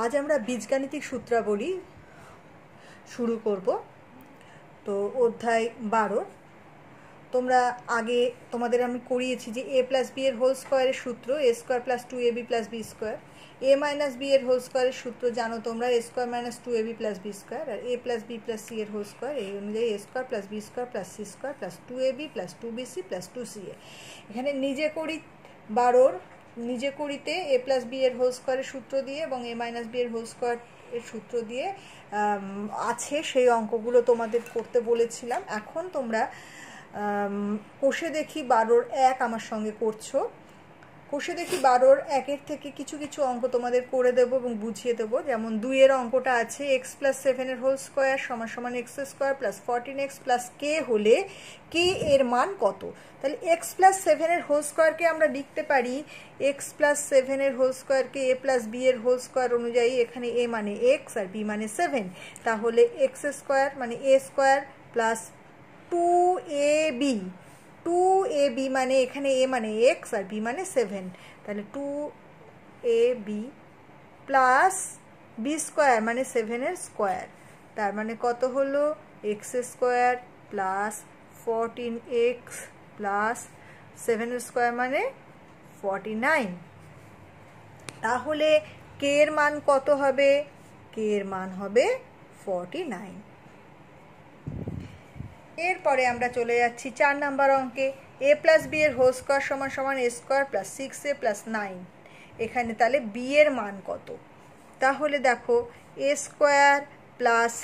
आज আমরা বীজগাণিতিক সূত্রাবলী শুরু করব। তো অধ্যায় 12 তোমরা আগে তোমাদের আমি করিয়েছি যে a + b এর হোল স্কয়ারের সূত্র a² + 2ab + b², a - b এর হোল স্কয়ারের সূত্র জানো তোমরা a² - 2ab + b² আর a + b + c এর হোল স্কয়ার এই অনুযায়ী a² + b² + c² + 2ab + 2bc + 2ca। এখানে নিজে করি 12 নিজে করিতে a + b এর হোল স্কয়ারের সূত্র দিয়ে এবং a - b এর হোল স্কয়ার এর সূত্র দিয়ে আছে সেই অঙ্কগুলো তোমাদের করতে বলেছিলাম। এখন তোমরা কোষে দেখি 12 1 আমার সঙ্গে করছো। কোষে দেখি 12 1 থেকে কিছু কিছু অঙ্ক তোমাদের করে দেব এবং বুঝিয়ে দেব। যেমন 2 এর অঙ্কটা আছে x + 7 এর whole square = x² + 14x + k হলে k এর মান কত। তাহলে x + 7 এর হোল স্কয়ারকে আমরা লিখতে পারি x + 7 এর হোল স্কয়ারকে a + b এর হোল স্কয়ার অনুযায়ী, এখানে a মানে x আর b মানে 7, তাহলে x² মানে a² + 2ab মানে এখানে a মানে x আর b মানে 7, তাহলে 2ab প্লাস b² মানে 7 এর স্কয়ার, তার মানে কত হলো x² প্লাস 14x প্লাস 7 এর স্কয়ার মানে 49। তাহলে k এর মান কত হবে? k এর মান হবে 49। এরপরে আমরা চলে যাচ্ছি 4 নাম্বার অঙ্কে। a + b এর হোল স্কয়ার = a² + 6a + 9। এখানে তাহলে b এর মান কত? তাহলে দেখো a² +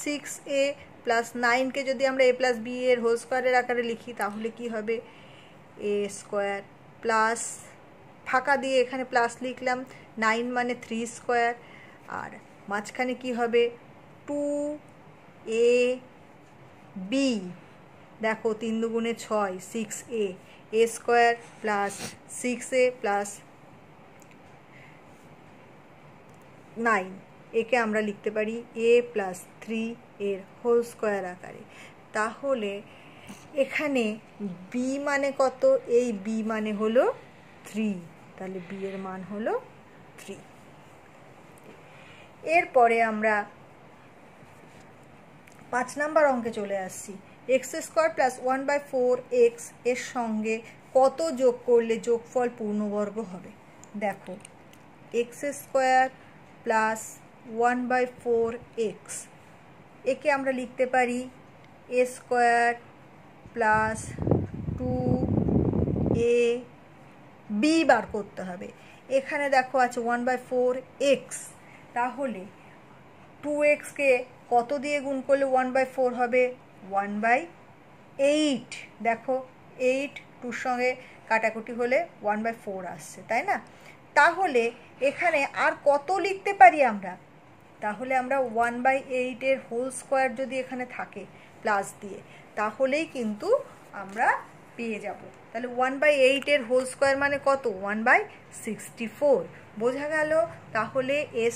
6a + 9 কে যদি আমরা a + b এর হোল স্কয়ারের আকারে লিখি তাহলে কি হবে? a² প্লাস ফাঁকা দিয়ে এখানে প্লাস লিখলাম, 9 মানে 3² আর মাঝখানে কি হবে 2ab, দেখো 3 দুগুণে 6 6a, a² plus 6a plus 9, একে আমরা লিখতে পারি a + 3 এর হোল স্কয়ার আকারে। তাহলে এখানে b মানে কত? এই b মানে হলো 3, তাহলে b এর মান হলো 3। এরপরে আমরা 5 নাম্বার অঙ্কে চলে আসছি। x² + 1/4x এর সঙ্গে কত যোগ করলে যোগফল পূর্ণবর্গ হবে? দেখো x² + 1/4x, একে আমরা লিখতে পারি a² + 2ab, বার করতে হবে। এখানে দেখো আছে 1/4x, তাহলে 2x কে কত দিয়ে গুণ করলে 1/4 হবে? 1/8। দেখো 8 2 সঙ্গে কাটাকুটি হলে 1/4 আসছে, তাই না? তাহলে এখানে আর কত লিখতে পারি আমরা? তাহলে আমরা 1/8 এর হোল স্কয়ার যদি এখানে থাকে প্লাস দিয়ে, তাহলেই কিন্তু আমরা পেয়ে যাব। তাহলে 1/8 এর হোল স্কয়ার মানে কত? 1/64, বোঝা গেল? তাহলে a²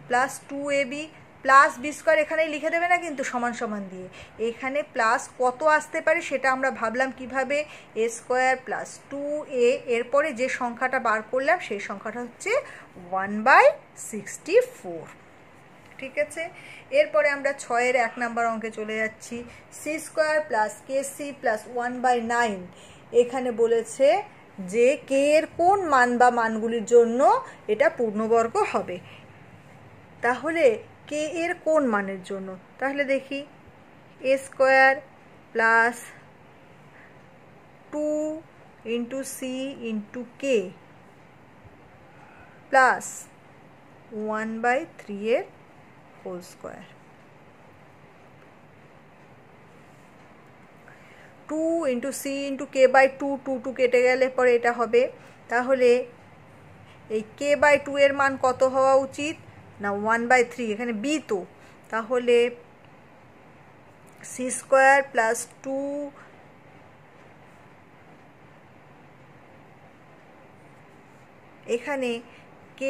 plus 2ab plus b² এখানেই লিখে দেবে না কিন্তু সমান সমান দিয়ে, এখানে প্লাস কত আসতে পারে সেটা আমরা ভাবলাম কিভাবে, a² প্লাস 2a, এরপরে যে সংখ্যাটা বার করলাম সেই সংখ্যাটা হচ্ছে 1/64। ঠিক আছে, এরপরে আমরা 6 এর 1 নাম্বার অঙ্কে চলে যাচ্ছি। c² প্লাস kc প্লাস 1/9, এখানে বলেছে যে k এর কোন মান বা মানগুলির জন্য এটা পূর্ণবর্গ হবে। তাহলে k এর কোন মানের জন্য? তাহলে দেখি a² plus 2 × c × k plus 1/3 এর হোল স্কয়ার, 2 × c × k/2, 2 কেটে গেলে পরে এটা হবে। তাহলে এই k/2 এর মান কত হওয়া উচিত? না 1/3, এখানে b তো, তাহলে c² প্লাস 2 এখানে k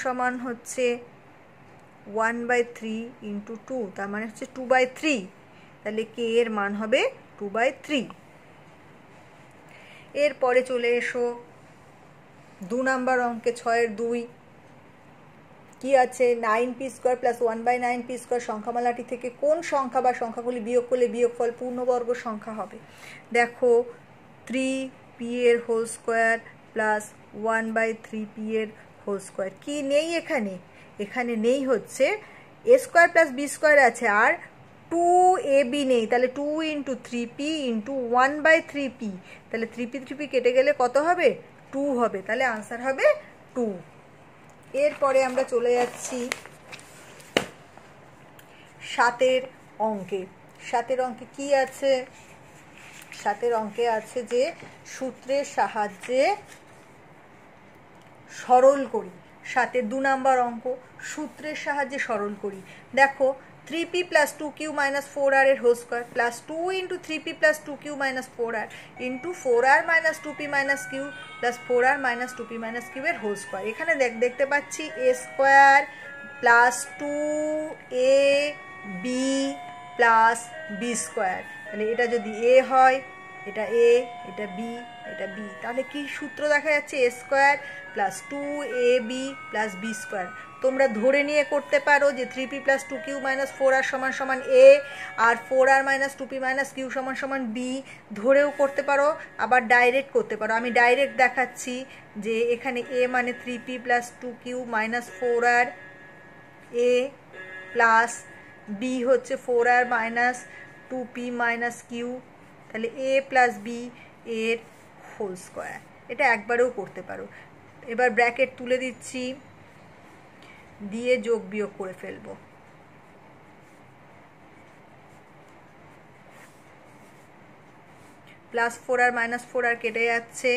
সমান হচ্ছে 1/3 × 2, তার মানে হচ্ছে 2/3, তাহলে k এর মান হবে 2/3। এরপরে চলে এসো 2 নাম্বার অঙ্কে 6 এর 2। কি আছে 9p² প্লাস 1/9p² সংখ্যামালাটি থেকে কোন সংখ্যা বা সংখ্যাগুলি বিয়োগ করলে বিয়োগফল পূর্ণবর্গ সংখ্যা হবে? দেখো 3p এর হোল স্কোয়ার প্লাস 1/3p এর হোল স্কোয়ার কি নেই এখানে? এখানে নেই হচ্ছে a² প্লাস b² আছে আর 2ab নেই, তাহলে 2 × 3p × 1/3p, তাহলে 3p কেটে গেলে কত হবে? 2 হবে, তাহলে আনসার হবে 2। এরপরে আমরা চলে যাচ্ছি 7 অঙ্কে। 7 অঙ্কে কি আছে? 7 অঙ্কে আছে যে সূত্রের সাহায্যে সরল করি। 7 2 নম্বর অঙ্ক, সূত্রের সাহায্যে সরল করি। দেখো 3p + 2q - 4r এর whole square plus 2 × 3p + 2q - 4r × 4r - 2p - q plus 4r - 2p - q এর হোল স্কোয়ার। এখানে দেখতে পাচ্ছি a² plus 2ab plus b², তাহলে এটা যদি a হয়, এটা a, এটা b, এটা b, তাহলে কি সূত্র দেখা যাচ্ছে? a² plus 2ab plus b²। তোমরা ধরে নিয়ে করতে পারো যে 3p + 2q - 4r = a R 4r - 2p - q = b, ধরেও করতে পারো, আবার ডাইরেক্ট করতে পারো। আমি ডাইরেক্ট দেখাচ্ছি যে এখানে a মানে 3p + 2q - 4r, a plus b হচ্ছে 4r - 2p - q, তাহলে a প্লাস b এর হোল স্কোয়ার। এটা একবারেও করতে পারো। এবার ব্র্যাকেট তুলে দিচ্ছি, দিয়ে যোগ বিয়োগ করে ফেলবো। প্লাস 4r - 4r কেটে যাচ্ছে,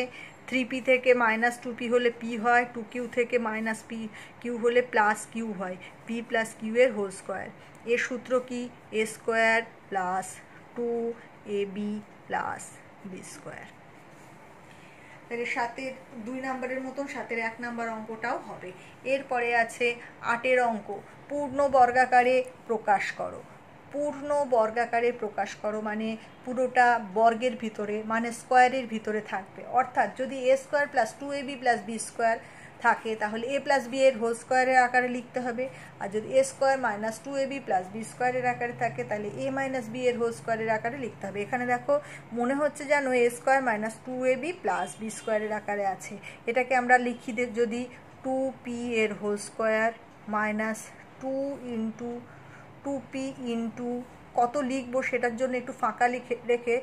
3p থেকে -2p হলে p হয়, 2q থেকে -p q হলে +q হয়, p + q এর হোল স্কোয়ার। এর সূত্র কি? a² plus 2ab plus b²। তাহলে 7 2 নম্বরের মতন 7 1 নম্বর অঙ্কটাও হবে। এরপরে আছে 8 অঙ্ক, পূর্ণ বর্গাকারে প্রকাশ করো। পূর্ণ বর্গাকারে প্রকাশ করো মানে পুরোটা বর্গের ভিতরে, মানে স্কোয়ারের ভিতরে থাকবে। অর্থাৎ যদি a² plus 2ab plus b² থাকে তাহলে a প্লাস b এর হোল স্কোয়ারের আকারে লিখতে হবে, আর যদি a² - 2ab প্লাস b² এর আকারে থাকে তাহলে a - b এর হোল স্কোয়ারের আকারে লিখতে হবে। এখানে দেখো মনে হচ্ছে যেন a² - 2ab প্লাস b² এর আকারে আছে। এটাকে আমরা লিখি যদি 2p এর whole square minus 2 × 2p into কত লিখবো সেটার জন্য একটু ফাঁকা রেখে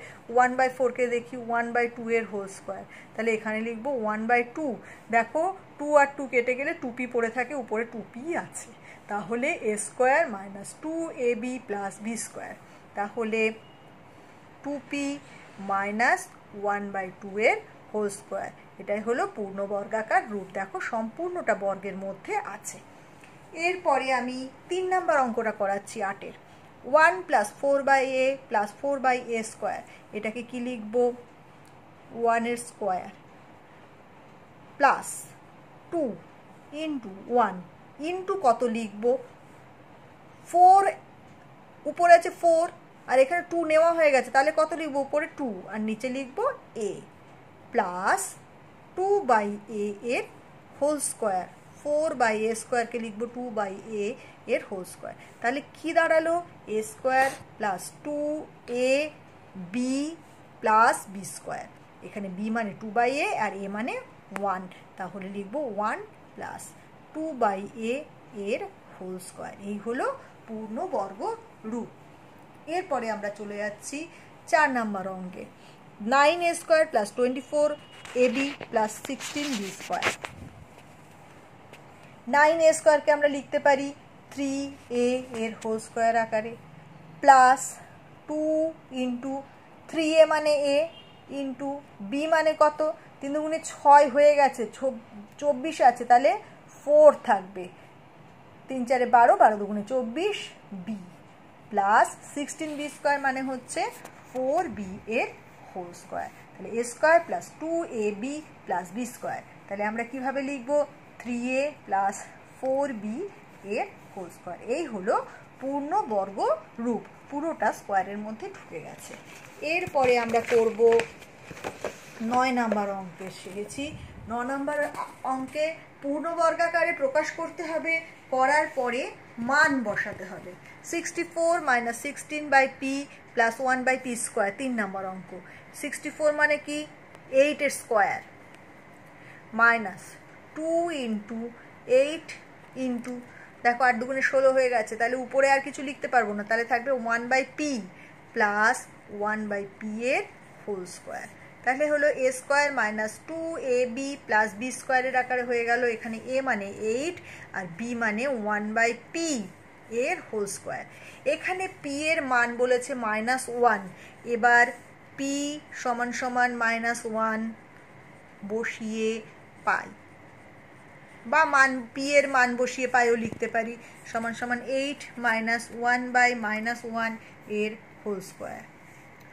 1/4কে দেখি 1/2 এর হোল স্কোয়ার, তাহলে এখানে লিখবো 1/2। দেখো 2 আর 2 কেটে গেলে 2p পড়ে থাকে, উপরে 2p আছে, তাহলে a² - 2ab প্লাস b², তাহলে 2p মাইনাস 1/2 এর হোল স্কোয়ার। এটাই হলো পূর্ণ বর্গাকার রূপ। দেখো সম্পূর্ণটা বর্গের মধ্যে আছে। এরপরে আমি 3 নম্বর অঙ্কটা করাচ্ছি 8-এর। 1 + 4/a প্লাস 4/a², এটাকে কি লিখবো? 1 এর স্কোয়ার প্লাস 2 × 1 ইন্টু কত লিখবো? 4, উপরে আছে 4 আর এখানে 2 নেওয়া হয়ে গেছে, তাহলে কত লিখবো? উপরে 2 আর নিচে লিখবো a প্লাস 2/a এর হোল স্কোয়ার। 4/a² লিখবো 2/a এর হোল স্কোয়ার, তাহলে কি দাঁড়ালো? a² plus 2ab plus b²। এখানে b মানে 2/a আর a মানে 1, তাহলে লিখবো 1 প্লাস 2/a এর হোল স্কোয়ার। এই হলো পূর্ণবর্গ রূপ। এরপরে আমরা চলে যাচ্ছি 4 নম্বর অঙ্কে। 9a² plus 24ab plus 16b²। 9a² কে আমরা লিখতে পারি 3a এর হোল স্কোয়ার আকারে প্লাস 2 × 3a মানে a ইন্টু b মানে কত? 3 × 6 হয়ে গেছে, 24 আছে, তাহলে 4 থাকবে, 3 × 4 = 12, 12 × 2 = 24b প্লাস 16b² মানে হচ্ছে 4b এর হোল স্কোয়ার। তাহলে a² plus 2ab plus b², তাহলে আমরা কিভাবে লিখবো? 3a প্লাস 4b এর হোল স্কোয়ার। এই হলো পূর্ণবর্গ রূপ, পুরোটা স্কোয়ারের মধ্যে ঢুকে গেছে। এরপরে আমরা করব 9 নম্বর অঙ্কে শিখেছি 9 নম্বর অঙ্কে পূর্ণবর্গাকারে প্রকাশ করতে হবে, করার পরে মান বসাতে হবে। 64 minus 16/p plus 1/p square, 3 নম্বর অঙ্ক। 64 মানে কি 8 এর স্কোয়ার মাইনাস 2 ইন্টু 8 ইন্টু, দেখো 8 দুগুণে 16 হয়ে গেছে, তাহলে উপরে আর কিছু লিখতে পারবো না, তাহলে থাকবে 1/p প্লাস 1/p এর হোল স্কোয়ার। তাহলে হলো a square minus 2ab plus b স্কোয়ারের আকারে হয়ে গেল। এখানে a মানে 8 আর b মানে 1/p এর হোল স্কোয়ার। এখানে p এর মান বলেছে -1, এবার p সমান সমান -1 বসিয়ে পাই, বা মান p এর মান বসিয়ে পাইও লিখতে পারি, সমান সমান 8 মাইনাস 1/-1 এর হোল স্কোয়ার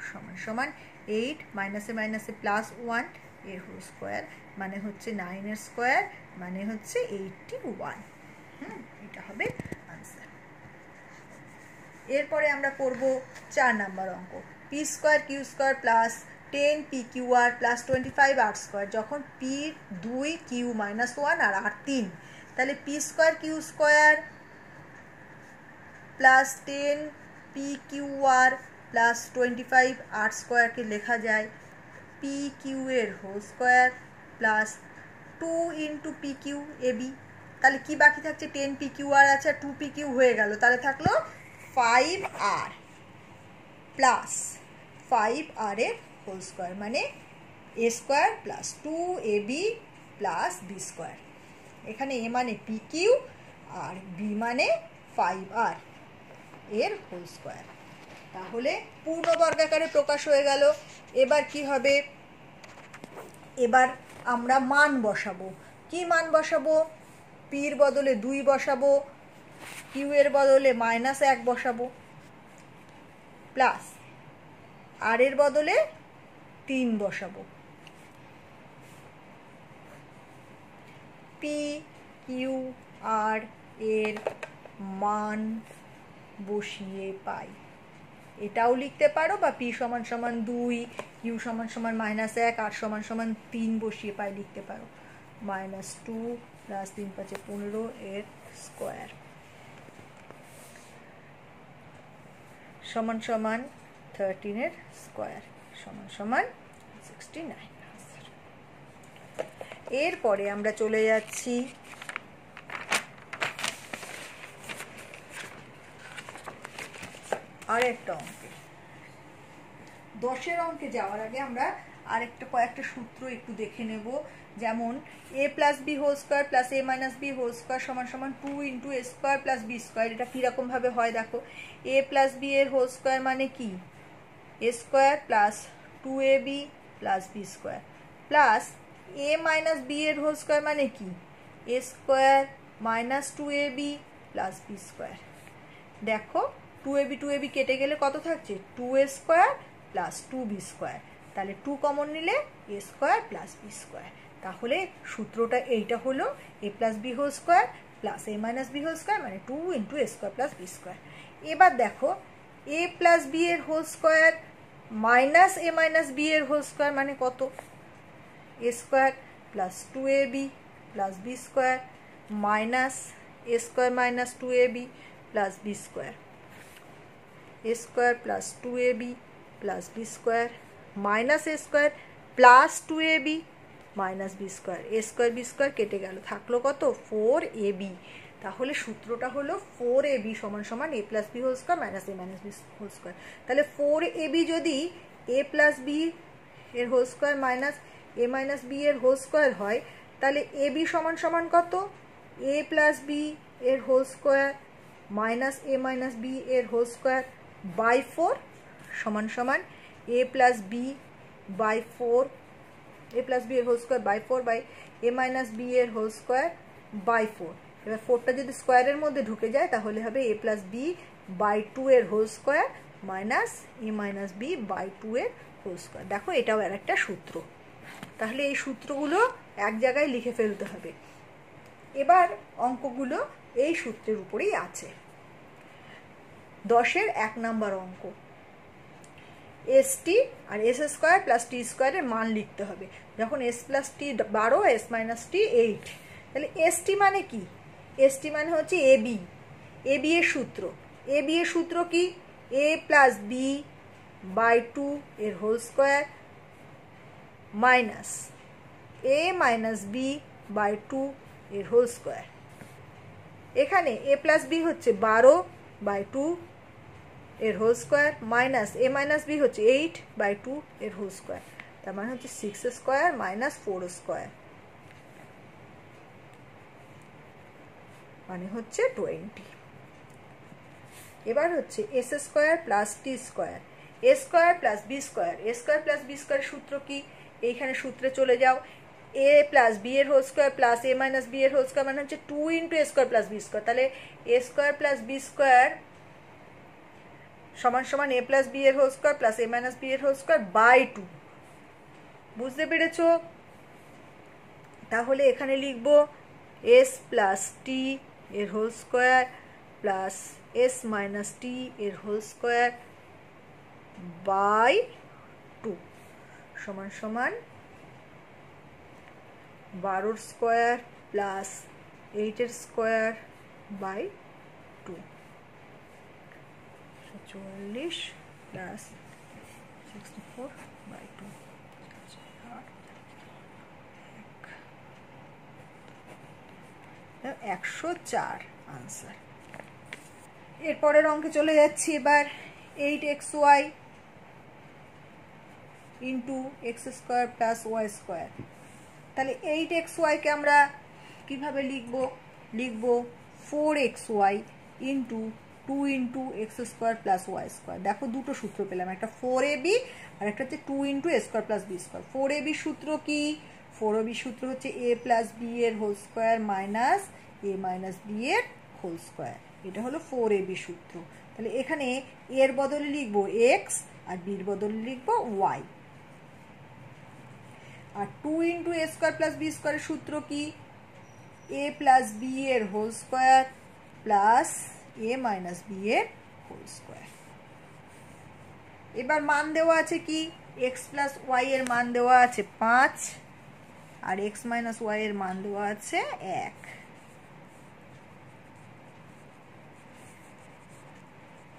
সমান সমান 8 মাইনাসে মাইনাসে প্লাস 1 এর হোল স্কোয়ার, মানে হচ্ছে 9 এর স্কোয়ার, মানে হচ্ছে 81। এটা হবে আনসার। এরপরে আমরা করব 4 নাম্বার অঙ্ক। P square Q square plus 10pqr plus 25r square, যখন পি 2 কিউ -1 আর আর 3, তাহলে P square Q square plus 10pqr plus 25r স্কোয়ারকে লেখা যায় পি কিউ এর whole square plus 2 into P Q AB. তাহলে কি বাকি থাকছে, 10pqr আছে আর 2pq হয়ে গেল, তাহলে থাকলো 5r প্লাস 5r এর হোল স্কোয়ার, মানে a square plus 2ab plus b square. এখানে a মানে pq আর b মানে 5r এর হোল স্কোয়ার। তাহলে পূর্ণবর্গাকারে প্রকাশ হয়ে গেল। এবার কি হবে, এবার আমরা মান বসাবো। কি মান বসাবো, পির বদলে 2 বসাবো, কিউ এর বদলে -1 বসাবো, প্লাস আর এর বদলে 3 বসাবো। পি কিউ আর এর মান বসিয়ে পাই, এটাও লিখতে পারো, বা পি সমান সমান 2, কিউ সমান সমান -1, আর সমান সমান 3 বসিয়ে পাই লিখতে পারো। -2 প্লাস 3 5 15 এর স্কোয়ার সমান সমান 13 এর স্কোয়ার সমান সমান 69। এরপরে আমরা চলে যাচ্ছি আরেকটা অঙ্কে। 10 অঙ্কে যাওয়ার আগে আমরা কয়েকটা সূত্র একটু দেখে নেব। যেমন a plus B whole square plus a minus B whole square সমান সমান 2 into a square plus B square. এটা কীরকম ভাবে হয় দেখো, a প্লাস বি এর হোল স্কোয়ার মানে কি a square plus 2ab plus B square, plus a minus B এর হোল স্কোয়ার মানে কি a square minus 2ab plus B square. দেখো 2ab কেটে গেলে কত থাকছে, 2a square plus 2b square, তাহলে 2 কমন নিলে a square plus B square. তাহলে সূত্রটা এইটা হলো a plus B whole square plus a minus B whole square, মানে 2 into a square plus B square. এবার দেখো a প্লাস বি এর whole square minus a minus B এর whole square মানে কত, a square plus 2ab plus B square minus a square minus 2ab plus B square, a square plus 2ab plus B square minus a square plus 2ab minus B square, a square B square কেটে গেল, থাকলো কত 4ab। তাহলে সূত্রটা হলো 4ab সমান সমান a plus B whole square minus a minus B whole square. তাহলে 4ab যদি a প্লাস বি এর whole square minus a minus B এর হোল স্কোয়ার হয়, তাহলে ab সমান সমান কত, a প্লাস বি এর whole square minus a minus B এর হোল স্কোয়ার বাই 4 সমান সমান a plus B by 4, a plus B এর whole square by 4 by a minus B এর হোল স্কোয়ার বাই 4। এবার 4টা যদি স্কোয়ারের মধ্যে ঢুকে যায় তাহলে হবে a প্লাস বি বাই 2 এর whole square minus a minus B by 2 এর হোল স্কোয়ার। দেখো এটাও আর একটা সূত্র। তাহলে এই সূত্রগুলো এক জায়গায় লিখে ফেলতে হবে। এবার অঙ্কগুলো এই সূত্রের উপরেই আছে। 10-এর 1 নাম্বার অঙ্ক, এস টি আর এস স্কোয়ার প্লাস টি স্কোয়ারের মান লিখতে হবে। যখন এস প্লাস টি 12, এস মাইনাস টি 8, তাহলে এস টি মানে কি? এস টি মানে হচ্ছে এ বি। এ বি এর সূত্র, এ বি এর সূত্র কি? এ প্লাস বি বাই 2 এর whole square minus A minus B by 2 এর হোল স্কোয়ার। এখানে এ প্লাস বি হচ্ছে 12 বাই 2 এর whole square minus A minus B হচ্ছে 8 বাই 2 এর হোল স্কোয়ার। তার মানে হচ্ছে 6 স্কোয়ার মাইনাস 4 স্কোয়ার, মানে হচ্ছে 20। এবার হচ্ছে এস স্কোয়ার প্লাস টি স্কোয়ার, এ স্কোয়ার প্লাস বি স্কোয়ার। এ স্কোয়ার প্লাস বি স্কোয়ার সূত্র কি? এইখানে সূত্রে চলে যাও। এ প্লাস বি এর হোল স্কোয়ার প্লাস এ মাইনাস বি এর হোল স্কোয়ার মানে হচ্ছে 2 into A square plus B square. তাহলে এ স্কোয়ার প্লাস বি স্কোয়ার সমান সমান এ প্লাস বি এর হোল স্কোয়ার প্লাস এ মাইনাস বি এর হোল স্কোয়ার বাই 2। বুঝতে পেরেছ? তাহলে এখানে লিখবো এস প্লাস টি এর whole square plus S minus T এর হোল স্কোয়ার বাই 2 সমান সমান 12 square plus 8 square by 2, 44 plus 64 by 2, 104 answer. এরপরের অঙ্কে চলে যাচ্ছি এবার। 8xy into X square plus Y square. তাহলে 8xy-কে আমরা কিভাবে লিখব? লিখব 4xy into 2 into X square plus Y square. দেখো দুটো সূত্র পেলাম, একটা 4ab আর একটা হচ্ছে 2 into A square plus B square. 4ab সূত্র কি? 4ab সূত্র হচ্ছে এ প্লাস বি এর whole square minus A minus B এর হোল স্কোয়ার। এটা হলো 4ab সূত্র। তাহলে এখানে এর বদলে লিখবো এক্স আর বির বদলে লিখবো Y. R 2 into A square plus B স্কোয়ারের সূত্র কি? এ প্লাস বি এর হোল স্কোয়ার প্লাস এ মাইনাস বি এর হোল স্কোয়ার। এবার মান দেওয়া আছে কি? এক্স প্লাস ওয়াই এর মান দেওয়া আছে 5 আর এক্স মাইনাস ওয়াই এর মান দেওয়া আছে 1।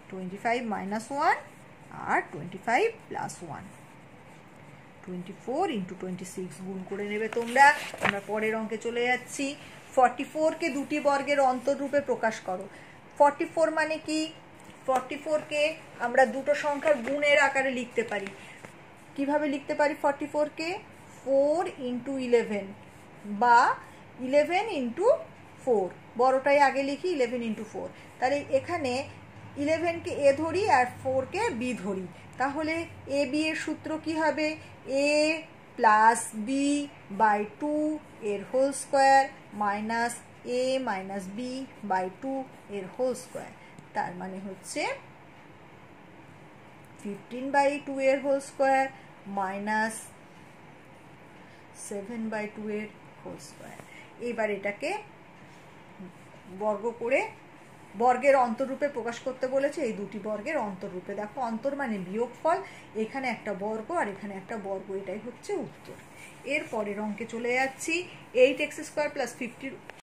25 মাইনাস 1 আর 25 প্লাস 1, 24 ইন্টু 26 গুণ করে নেবে তোমরা। আমরা পরের অঙ্কে চলে যাচ্ছি। 44-কে দুটি বর্গের অন্তররূপে প্রকাশ করো। 44 মানে কি? 44-কে আমরা দুটো সংখ্যার গুণের আকারে লিখতে পারি। কিভাবে লিখতে পারি 44-কে? 4 ইন্টু 11 বা 11 ইন্টু 4। বড়টাই আগে লিখি, 11 ইন্টু 4। তাহলে এখানে 11-কে এ ধরি আর 4-কে বি ধরি। তাহলে এ বি এর সূত্র কি হবে? এ প্লাস বি বাই 2 এর whole square minus A minus B by 2 এর হোল স্কোয়ার। তার মানে হচ্ছে 15 বাই 2 এর হোল স্কোয়ার মাইনাস 7 বাই 2 এর হোল স্কোয়ার। এবার এটাকে বর্গ করে বর্গের অন্তররূপে প্রকাশ করতে বলেছে। এই দুটি বর্গের অন্তররূপে। দেখো অন্তর মানে বিয়োগফল, এখানে একটা বর্গ আর এখানে একটা বর্গ, এটাই হচ্ছে উত্তর। এর পরের অঙ্কে চলে যাচ্ছি। 8x² plus 50